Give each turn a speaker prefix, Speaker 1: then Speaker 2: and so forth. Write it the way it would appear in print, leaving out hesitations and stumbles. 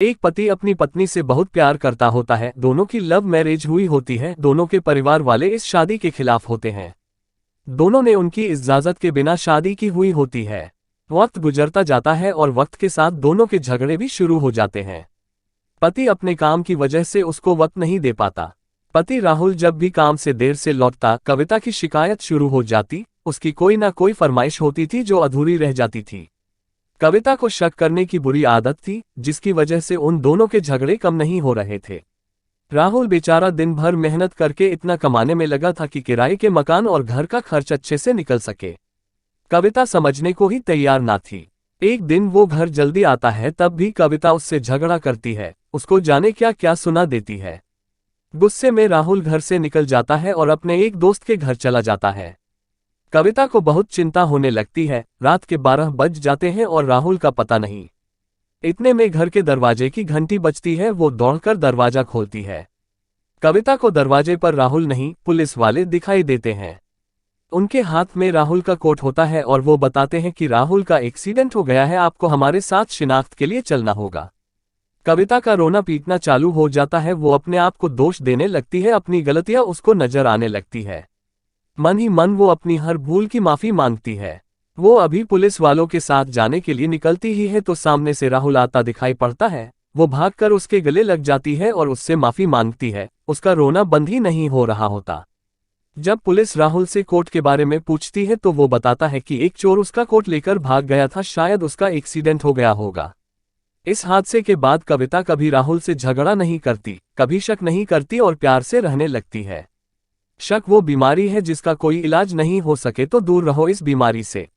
Speaker 1: एक पति अपनी पत्नी से बहुत प्यार करता होता है। दोनों की लव मैरिज हुई होती है। दोनों के परिवार वाले इस शादी के खिलाफ होते हैं। दोनों ने उनकी इजाजत के बिना शादी की हुई होती है। वक्त गुजरता जाता है और वक्त के साथ दोनों के झगड़े भी शुरू हो जाते हैं। पति अपने काम की वजह से उसको वक्त नहीं दे पाता। पति राहुल जब भी काम से देर से लौटता, कविता की शिकायत शुरू हो जाती। उसकी कोई ना कोई फरमाइश होती थी जो अधूरी रह जाती थी। कविता को शक करने की बुरी आदत थी, जिसकी वजह से उन दोनों के झगड़े कम नहीं हो रहे थे। राहुल बेचारा दिन भर मेहनत करके इतना कमाने में लगा था कि किराए के मकान और घर का खर्च अच्छे से निकल सके। कविता समझने को ही तैयार ना थी। एक दिन वो घर जल्दी आता है, तब भी कविता उससे झगड़ा करती है। उसको जाने क्या क्या सुना देती है। गुस्से में राहुल घर से निकल जाता है और अपने एक दोस्त के घर चला जाता है। कविता को बहुत चिंता होने लगती है। रात के 12 बज जाते हैं और राहुल का पता नहीं। इतने में घर के दरवाजे की घंटी बजती है। वो दौड़कर दरवाजा खोलती है। कविता को दरवाजे पर राहुल नहीं, पुलिस वाले दिखाई देते हैं। उनके हाथ में राहुल का कोट होता है और वो बताते हैं कि राहुल का एक्सीडेंट हो गया है, आपको हमारे साथ शिनाख्त के लिए चलना होगा। कविता का रोना पीटना चालू हो जाता है। वो अपने आप को दोष देने लगती है। अपनी गलतियां उसको नजर आने लगती है। मन ही मन वो अपनी हर भूल की माफी मांगती है। वो अभी पुलिस वालों के साथ जाने के लिए निकलती ही है तो सामने से राहुल आता दिखाई पड़ता है। वो भागकर उसके गले लग जाती है और उससे माफी मांगती है। उसका रोना बंद ही नहीं हो रहा होता। जब पुलिस राहुल से कोट के बारे में पूछती है तो वो बताता है कि एक चोर उसका कोट लेकर भाग गया था, शायद उसका एक्सीडेंट हो गया होगा। इस हादसे के बाद कविता कभी राहुल से झगड़ा नहीं करती, कभी शक नहीं करती और प्यार से रहने लगती है। शक वो बीमारी है जिसका कोई इलाज नहीं हो सके तो दूर रहो इस बीमारी से।